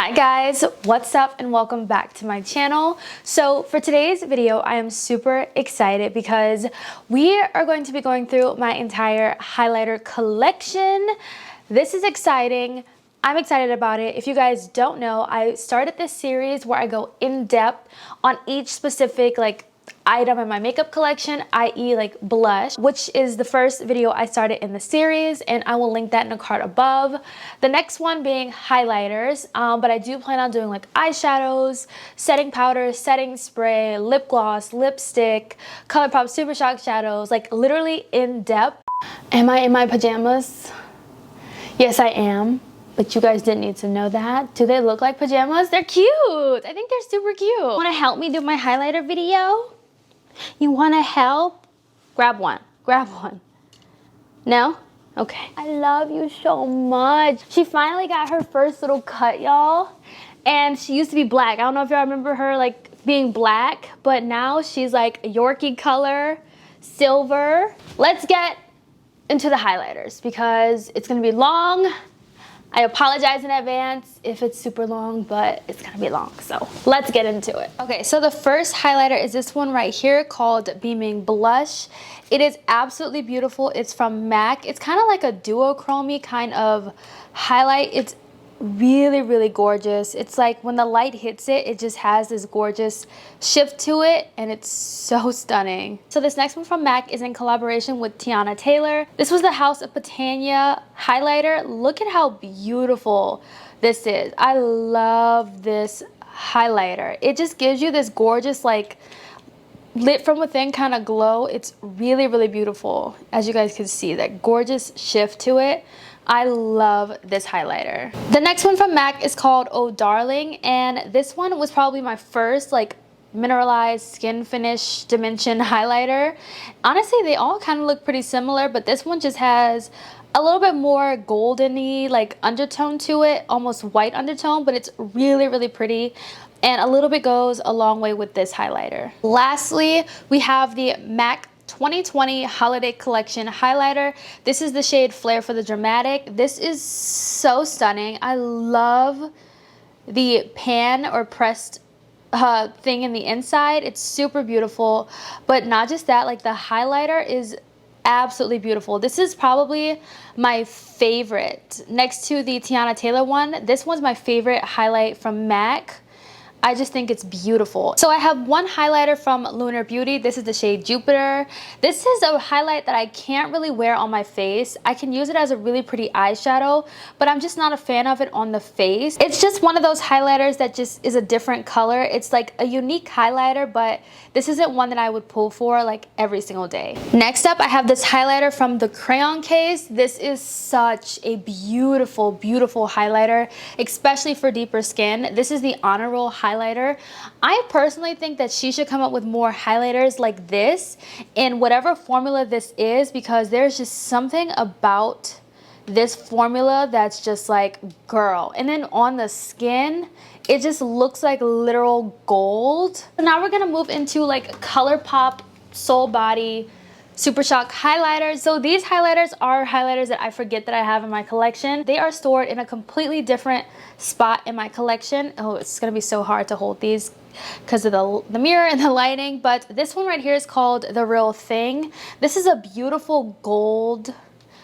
Hi guys, what's up and welcome back to my channel. So for today's video, I am super excited because we are going to be going through my entire highlighter collection. This is exciting. I'm excited about it. If you guys don't know, I started this series where I go in depth on each specific item in my makeup collection, i.e. blush, which is the first video I started in the series, and I will link that in the card above. The next one being highlighters, but I do plan on doing eyeshadows, setting powder, setting spray, lip gloss, lipstick, ColourPop Super Shock shadows, literally in depth. Am I in my pajamas? Yes, I am. But you guys didn't need to know that. Do they look like pajamas? They're cute. I think they're super cute. Want to help me do my highlighter video? You want to help? Grab one. Grab one. No? Okay. I love you so much. She finally got her first little cut, y'all. And she used to be black. I don't know if y'all remember her being black, but now she's Yorkie color, silver. Let's get into the highlighters because it's going to be long. I apologize in advance if it's super long, but it's gonna be long, so let's get into it. Okay, so the first highlighter is this one right here called Beaming Blush. It is absolutely beautiful. It's from MAC. It's kind of like a duochrome kind of highlight. It's really, really gorgeous. It's like when the light hits it, it just has this gorgeous shift to it, and it's so stunning. So this next one from MAC is in collaboration with Tatianna Taylor. This was the House of PUTANIA highlighter. Look at how beautiful this is. I love this highlighter. It just gives you this gorgeous lit from within kind of glow. It's really, really beautiful. As you guys can see, that gorgeous shift to it. I love this highlighter. The next one from MAC is called Oh Darling, and this one was probably my first mineralized skin finish dimension highlighter. Honestly, they all kind of look pretty similar, but this one just has a little bit more golden-y undertone to it, almost white undertone, but it's really, really pretty. And a little bit goes a long way with this highlighter. Lastly, we have the MAC 2020 Holiday Collection highlighter. This is the shade Flare for the Dramatic. This is so stunning. I love the pan or pressed thing in the inside. It's super beautiful. But not just that, the highlighter is absolutely beautiful. This is probably my favorite. Next to the Tatianna Taylor one, this one's my favorite highlight from MAC. I just think it's beautiful. So I have one highlighter from Lunar Beauty. This is the shade Jupiter. This is a highlight that I can't really wear on my face. I can use it as a really pretty eyeshadow, but I'm just not a fan of it on the face. It's just one of those highlighters that just is a different color. It's a unique highlighter, but this isn't one that I would pull for every single day. Next up, I have this highlighter from the Crayon case. This is such a beautiful, beautiful highlighter, especially for deeper skin. This is the Honor Roll highlighter. I personally think that she should come up with more highlighters like this in whatever formula this is, because there's just something about this formula that's just girl. And then on the skin, it just looks like literal gold. So now we're gonna move into ColourPop Soul Body Super Shock highlighters. So these highlighters are highlighters that I forget that I have in my collection. They are stored in a completely different spot in my collection. Oh, it's gonna be so hard to hold these because of the mirror and the lighting. But this one right here is called The Real Thing. This is a beautiful gold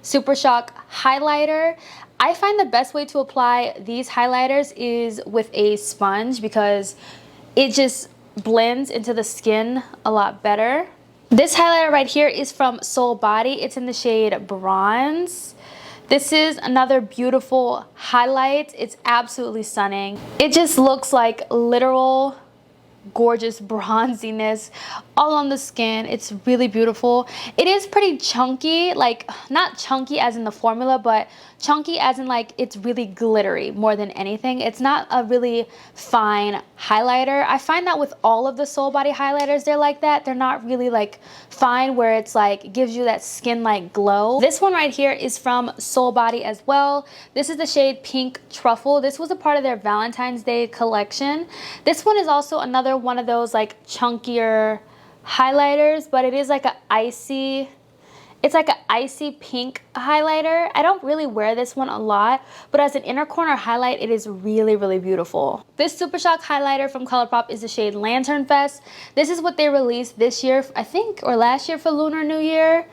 Super Shock highlighter. I find the best way to apply these highlighters is with a sponge because it just blends into the skin a lot better. This highlighter right here is from Soul Body. It's in the shade Bronze. This is another beautiful highlight. It's absolutely stunning. It just looks like literal gorgeous bronziness all on the skin. It's really beautiful. It is pretty chunky, not chunky as in the formula, but chunky as in it's really glittery more than anything. It's not a really fine highlighter. I find that with all of the Soul Body highlighters, they're like that. They're not really fine where it's gives you that skin glow. This one right here is from Soul Body as well. This is the shade Pink Truffle. This was a part of their Valentine's Day collection. This one is also another one of those chunkier highlighters, but it is an icy It's like an icy pink highlighter. I don't really wear this one a lot, but as an inner corner highlight, it is really, really beautiful. This Super Shock highlighter from ColourPop is the shade Lantern Fest. This is what they released this year, I think, or last year for Lunar New Year.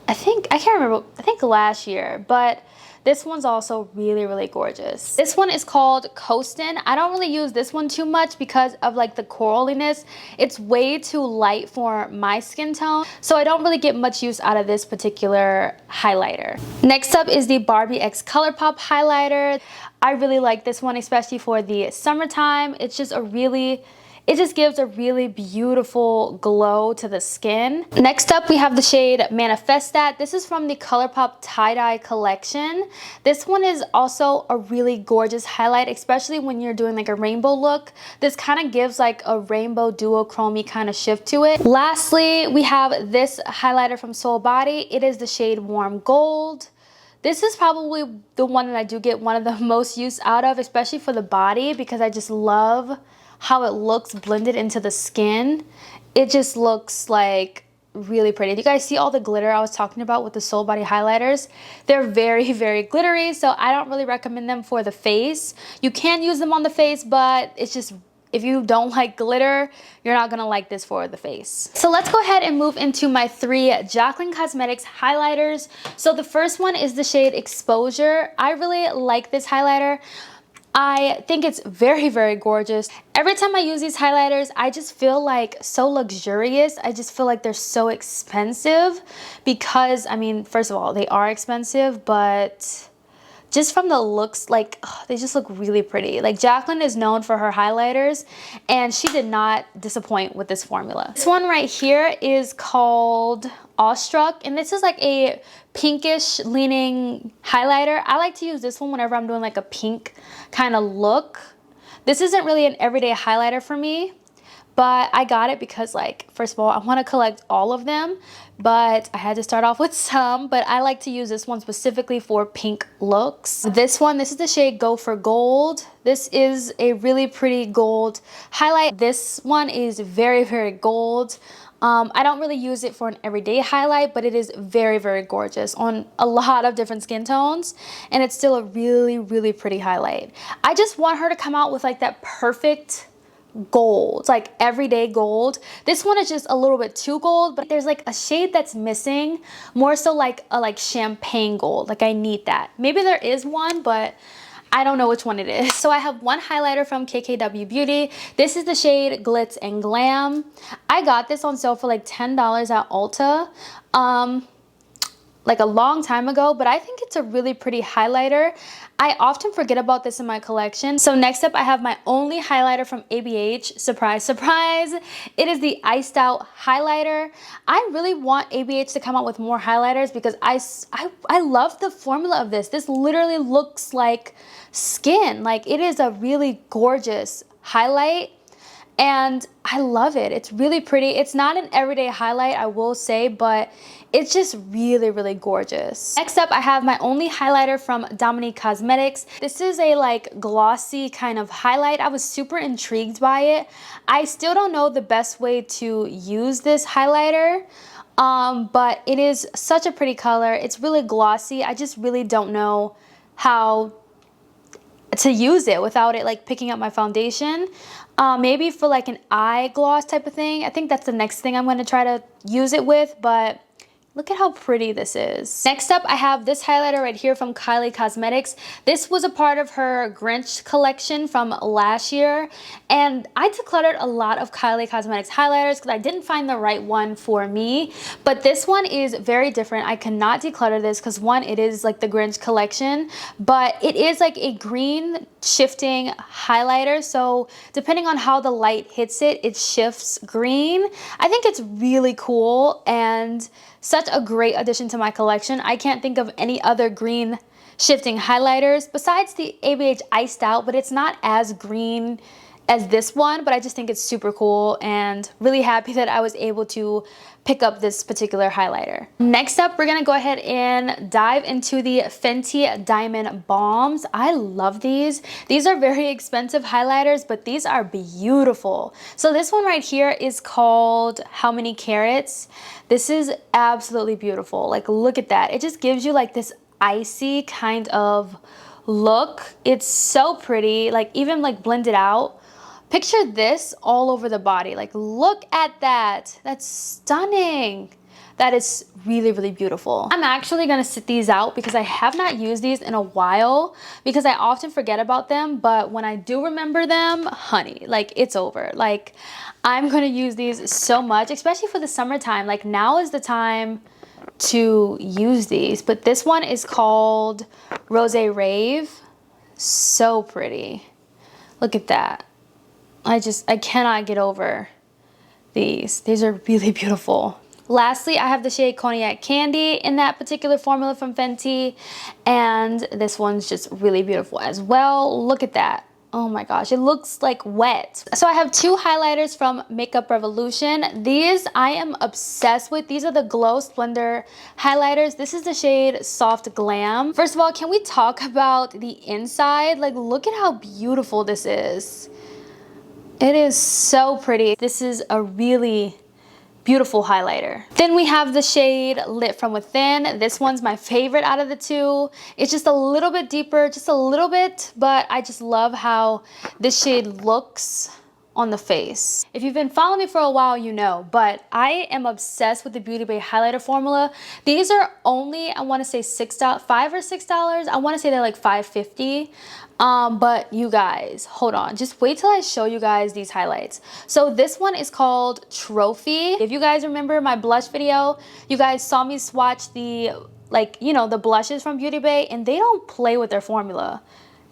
I can't remember, I think last year, but this one's also really, really gorgeous. This one is called COASTIN. I don't really use this one too much because of like the coraliness. It's way too light for my skin tone, so I don't really get much use out of this particular highlighter. Next up is the Barbie X ColourPop highlighter. I really like this one, especially for the summertime. It's just it just gives a really beautiful glow to the skin. Next up, we have the shade Manifest That. This is from the ColourPop Tie-Dye collection. This one is also a really gorgeous highlight, especially when you're doing like a rainbow look. This kind of gives like a rainbow duochrome kind of shift to it. Lastly, we have this highlighter from Soul Body. It is the shade Warm Gold. This is probably the one that I do get one of the most use out of, especially for the body, because I just love how it looks blended into the skin. It just looks like really pretty. You guys see all the glitter I was talking about with the Soul Body highlighters? They're very, very glittery, so I don't really recommend them for the face. You can use them on the face, but it's just, if you don't like glitter, you're not gonna like this for the face. So let's go ahead and move into my 3 Jaclyn Cosmetics highlighters. So the first one is the shade Exposure. I really like this highlighter. I think it's very, very gorgeous. Every time I use these highlighters, I just feel like so luxurious. I just feel like they're so expensive because, I mean, first of all, they are expensive, but just from the looks, like, oh, they just look really pretty. Like, Jaclyn is known for her highlighters, and she did not disappoint with this formula. This one right here is called Awestruck, and this is like a pinkish leaning highlighter. I like to use this one whenever I'm doing like a pink kind of look. This isn't really an everyday highlighter for me, but I got it because, like, first of all, I want to collect all of them, but I had to start off with some. But I like to use this one specifically for pink looks. This is the shade Go for Gold. This is a really pretty gold highlight. This one is very, very gold. I don't really use it for an everyday highlight, but it is very, very gorgeous on a lot of different skin tones, and it's still a really, really pretty highlight. I just want her to come out with like that perfect gold, like everyday gold. This one is just a little bit too gold, but there's like a shade that's missing, more so like a champagne gold. Like, I need that. Maybe there is one, but I don't know which one it is. So I have one highlighter from KKW Beauty. This is the shade Glitz and Glam. I got this on sale for like $10 at Ulta. Like a long time ago, but I think it's a really pretty highlighter. I often forget about this in my collection. So next up, I have my only highlighter from ABH. Surprise, surprise. It is the Iced Out highlighter. I really want ABH to come out with more highlighters because I love the formula of this. This literally looks like skin. Like, it is a really gorgeous highlight, and I love it. It's really pretty. It's not an everyday highlight, I will say, but it's just really, really gorgeous. Next up, I have my only highlighter from Dominique Cosmetics. This is a like glossy kind of highlight. I was super intrigued by it. I still don't know the best way to use this highlighter, but it is such a pretty color. It's really glossy. I just really don't know how to use it without it like picking up my foundation. Maybe for like an eye gloss type of thing. I think that's the next thing I'm going to try to use it with, but look at how pretty this is. Next up, I have this highlighter right here from KYLIE Cosmetics. This was a part of her Grinch collection from last year, and I decluttered a lot of KYLIE Cosmetics highlighters because I didn't find the right one for me, but this one is very different. I cannot declutter this because, one, it is like the Grinch collection, but it is like a green shifting highlighter, so depending on how the light hits it, it shifts green. I think it's really cool and such a great addition to my collection. I can't think of any other green shifting highlighters besides the ABH Iced Out, but it's not as green as this one, but I just think it's super cool and really happy that I was able to pick up this particular highlighter. Next up, we're gonna go ahead and dive into the Fenty Diamond Balms. I love these. These are very expensive highlighters, but these are beautiful. So this one right here is called How Many Carats? This is absolutely beautiful. Like, look at that. It just gives you like this icy kind of look. It's so pretty, like even like blended out. Picture this all over the body. Like, look at that. That's stunning. That is really, really beautiful. I'm actually gonna sit these out because I have not used these in a while because I often forget about them, but when I do remember them, honey, like it's over. Like, I'm gonna use these so much, especially for the summertime. Like, now is the time to use these. But this one is called Rosé Rave. So pretty. Look at that. I cannot get over these. These are really beautiful. Lastly, I have the shade Cognac Candy in that particular formula from Fenty, and this one's just really beautiful as well. Look at that. Oh my gosh, it looks like wet. So I have two highlighters from Makeup Revolution. These I am obsessed with. These are the Glow Splendor highlighters. This is the shade Soft Glam. First of all, can we talk about the inside? Like, look at how beautiful this is. It is so pretty. This is a really beautiful highlighter. Then we have the shade Lit From Within. This one's my favorite out of the two. It's just a little bit deeper, just a little bit, but I just love how this shade looks on the face. If you've been following me for a while, you know, but I am obsessed with the Beauty Bay highlighter formula. These are only, I want to say $5 or $6. I want to say they're like $5.50. But you guys, hold on, just wait till I show you guys these highlights. So this one is called Trophy. If you guys remember my blush video, you guys saw me swatch the, like, you know, the blushes from Beauty Bay, and they don't play with their formula.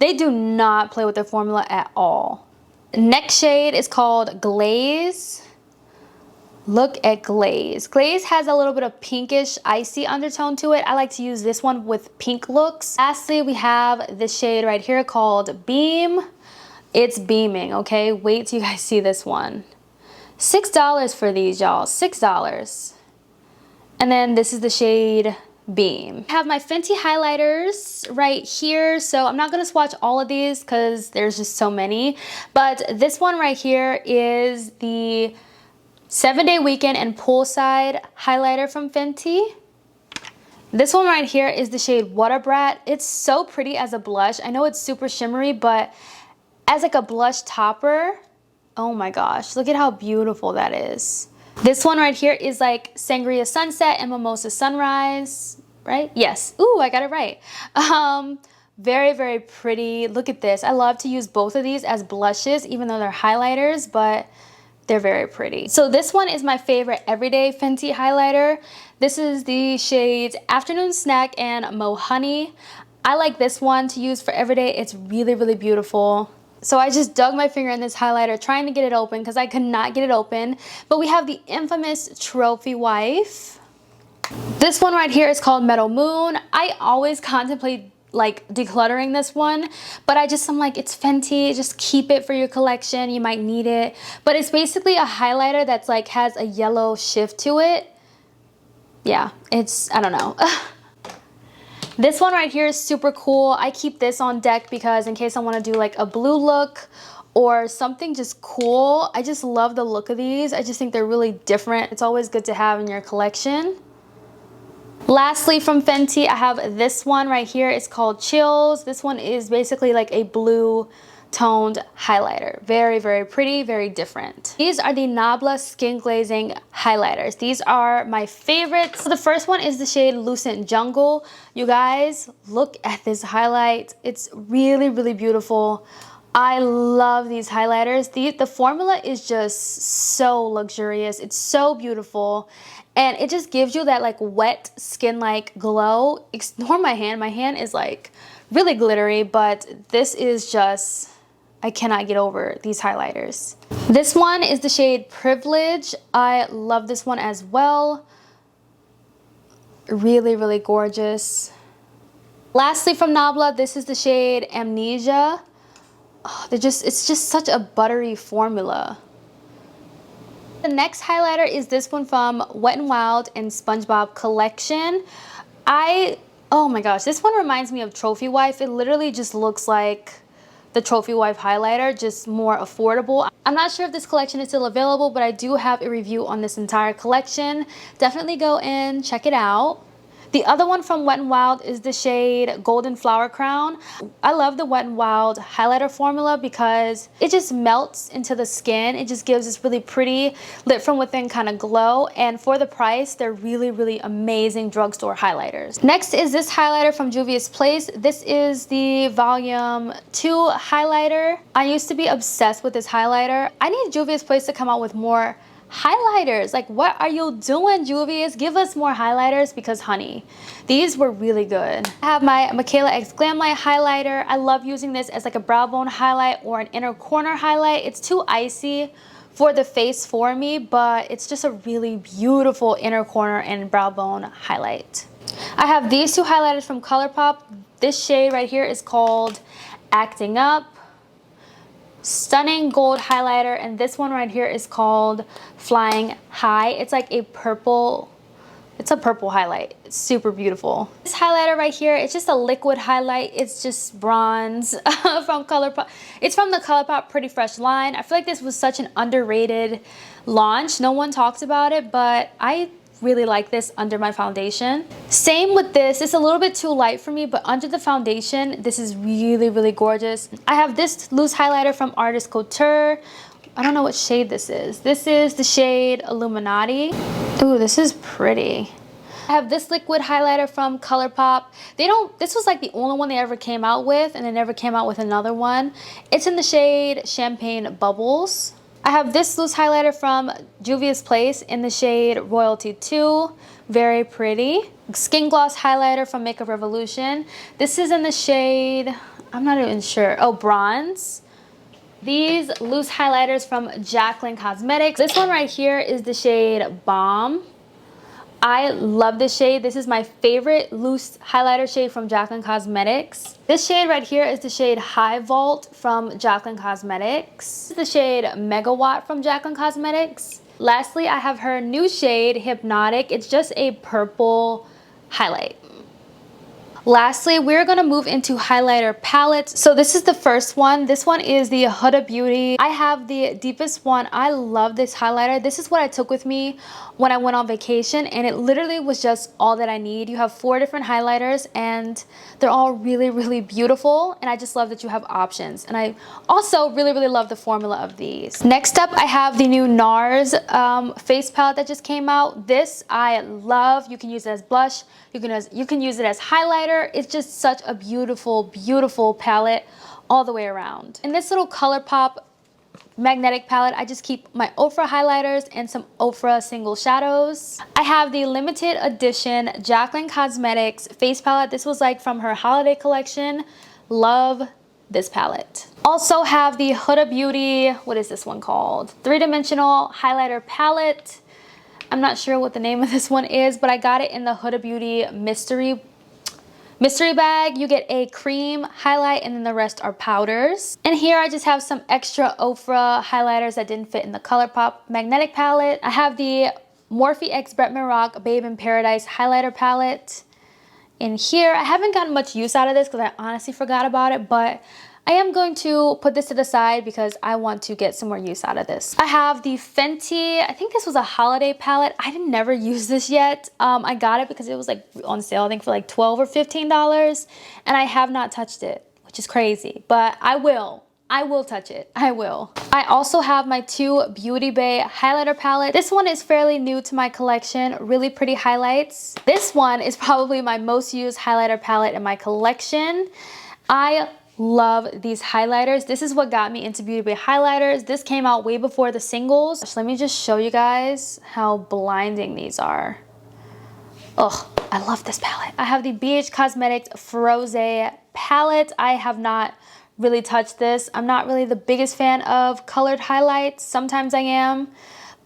They do not play with their formula at all. Next shade is called Glaze. Look at Glaze. Glaze has a little bit of pinkish, icy undertone to it. I like to use this one with pink looks. Lastly, we have this shade right here called Beam. It's beaming, okay? Wait till you guys see this one. $6 for these, y'all. $6. And then this is the shade Beam. I have my Fenty highlighters right here, so I'm not gonna swatch all of these because there's just so many, but this one right here is the 7-Day Weekend and Poolside highlighter from Fenty. This one right here is the shade Water Brat. It's so pretty as a blush. I know it's super shimmery, but as like a blush topper, oh my gosh, look at how beautiful that is. This one right here is like Sangria Sunset and Mimosa Sunrise, right? Yes. Ooh, I got it right. Very, very pretty. Look at this. I love to use both of these as blushes, even though they're highlighters, but they're very pretty. So this one is my favorite everyday Fenty highlighter. This is the shades Afternoon Snack and Mo Honey. I like this one to use for everyday. It's really, really beautiful. So I just dug my finger in this highlighter trying to get it open because I could not get it open. But we have the infamous Trophy Wife. This one right here is called Meadow Moon. I always contemplate like decluttering this one, but I'm like, it's Fenty, just keep it for your collection, you might need it. But it's basically a highlighter that's like has a yellow shift to it. Yeah, it's, I don't know. This one right here is super cool. I keep this on deck because in case I want to do like a blue look or something just cool. I just love the look of these. I just think they're really different. It's always good to have in your collection. Lastly, from Fenty, I have this one right here. It's called Chills. This one is basically like a blue toned highlighter. Very, very pretty, very different. These are the NABLA Skin Glazing highlighters. These are my favorites. So the first one is the shade Lucent Jungle. You guys, look at this highlight. It's really, really beautiful. I love these highlighters. The formula is just so luxurious. It's so beautiful. And it just gives you that like wet skin-like glow. Ignore my hand. My hand is like really glittery, but this is just, I cannot get over these highlighters. This one is the shade Privilege. I love this one as well. Really, really gorgeous. Lastly, from NABLA, this is the shade Amnesia. Oh, it's just such a buttery formula. The next highlighter is this one from Wet n Wild and SpongeBob collection. Oh my gosh, this one reminds me of Trophy Wife. It literally just looks like the Trophy Wife highlighter, just more affordable. I'm not sure if this collection is still available, but I do have a review on this entire collection. Definitely go in, check it out. The other one from Wet n Wild is the shade Golden Flower Crown. I love the Wet n Wild highlighter formula because it just melts into the skin. It just gives this really pretty lit from within kind of glow. And for the price, they're really, really amazing drugstore highlighters. Next is this highlighter from JUVIA'S. This is the Volume 2 highlighter. I used to be obsessed with this highlighter. I need JUVIA'S to come out with more highlighters. Like, what are you doing, Juvia's? Give us more highlighters, because honey, these were really good. I have my Michaela X Glam Light highlighter. I love using this as like a brow bone highlight or an inner corner highlight. It's too icy for the face for me, but it's just a really beautiful inner corner and brow bone highlight. I have these two highlighters from ColourPop. This shade right here is called Acting Up. Stunning gold highlighter, and this one right here is called Flying High. It's like a purple, it's a purple highlight. It's super beautiful. This highlighter right here, it's just a liquid highlight. It's just bronze from ColourPop. It's from the ColourPop Pretty Fresh line. I feel like this was such an underrated launch. No one talks about it, but I really like this under my foundation. Same with this. It's a little bit too light for me, but under the foundation, this is really, really gorgeous. I have this loose highlighter from Artist Couture. I don't know what shade this is. This is the shade Illuminati. Ooh, this is pretty. I have this liquid highlighter from ColourPop. This was like the only one they ever came out with, and they never came out with another one. It's in the shade Champagne Bubbles. I have this loose highlighter from JUVIA'S in the shade Royalty 2. Very pretty. Skin gloss highlighter from Makeup Revolution. This is in the shade, I'm not even sure. Oh, Bronze. These loose highlighters from Jaclyn Cosmetics. This one right here is the shade Bomb. I love this shade. This is my favorite loose highlighter shade from Jaclyn Cosmetics. This shade right here is the shade High Vault from Jaclyn Cosmetics. This is the shade Megawatt from Jaclyn Cosmetics. Lastly, I have her new shade Hypnotic. It's just a purple highlight. Lastly, we're gonna move into highlighter palettes. So this is the first one. This one is the Huda Beauty. I have the deepest one. I love this highlighter. This is what I took with me when I went on vacation, and it literally was just all that I need. You have 4 different highlighters, and they're all really, really beautiful, and I just love that you have options. And I also really, really love the formula of these. Next up, I have the new NARS face palette that just came out. This I love. You can use it as blush. You can use it as highlighter. It's just such a beautiful, beautiful palette all the way around. In this little ColourPop magnetic palette, I just keep my Ofra highlighters and some Ofra single shadows. I have the limited edition Jaclyn Cosmetics face palette. This was like from her holiday collection. Love this palette. Also have the Huda Beauty, what is this one called? 3-dimensional highlighter palette. I'm not sure what the name of this one is, but I got it in the Huda Beauty mystery bag. You get a cream highlight, and then the rest are powders. And here I just have some extra Ofra highlighters that didn't fit in the ColourPop magnetic palette. I have the Morphe X Bretman Rock Babe in Paradise highlighter palette. In here, I haven't gotten much use out of this because I honestly forgot about it, but I am going to put this to the side because I want to get some more use out of this. I have the Fenty, I think this was a holiday palette. I didn't never use this yet. I got it because it was like on sale, I think for like $12 or $15, and I have not touched it, which is crazy, but I will touch it. I will. I also have my 2 Beauty Bay highlighter palette. This one is fairly new to my collection. Really pretty highlights. This one is probably my most used highlighter palette in my collection. I love these highlighters. This is what got me into Beauty Bay highlighters. This came out way before the singles. So let me just show you guys how blinding these are. Ugh, I love this palette. I have the BH Cosmetics Froze palette. I have not really touched this. I'm not really the biggest fan of colored highlights. Sometimes I am,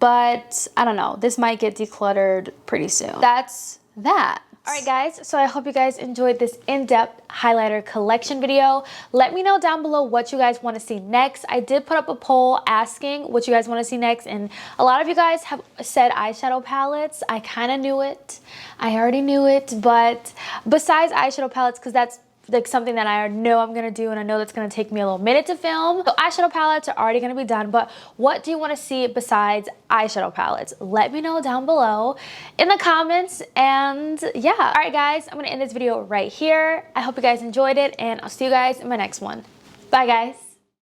but I don't know. This might get decluttered pretty soon. That's that. Alright guys, so I hope you guys enjoyed this in-depth highlighter collection video. Let me know down below what you guys want to see next. I did put up a poll asking what you guys want to see next, and a lot of you guys have said eyeshadow palettes. I kind of knew it. I already knew it, but besides eyeshadow palettes, because that's like something that I know I'm gonna do, and I know that's gonna take me a little minute to film. So eyeshadow palettes are already gonna be done, but what do you want to see besides eyeshadow palettes? Let me know down below in the comments. And yeah, all right guys, I'm gonna end this video right here. I hope you guys enjoyed it, and I'll see you guys in my next one. Bye guys.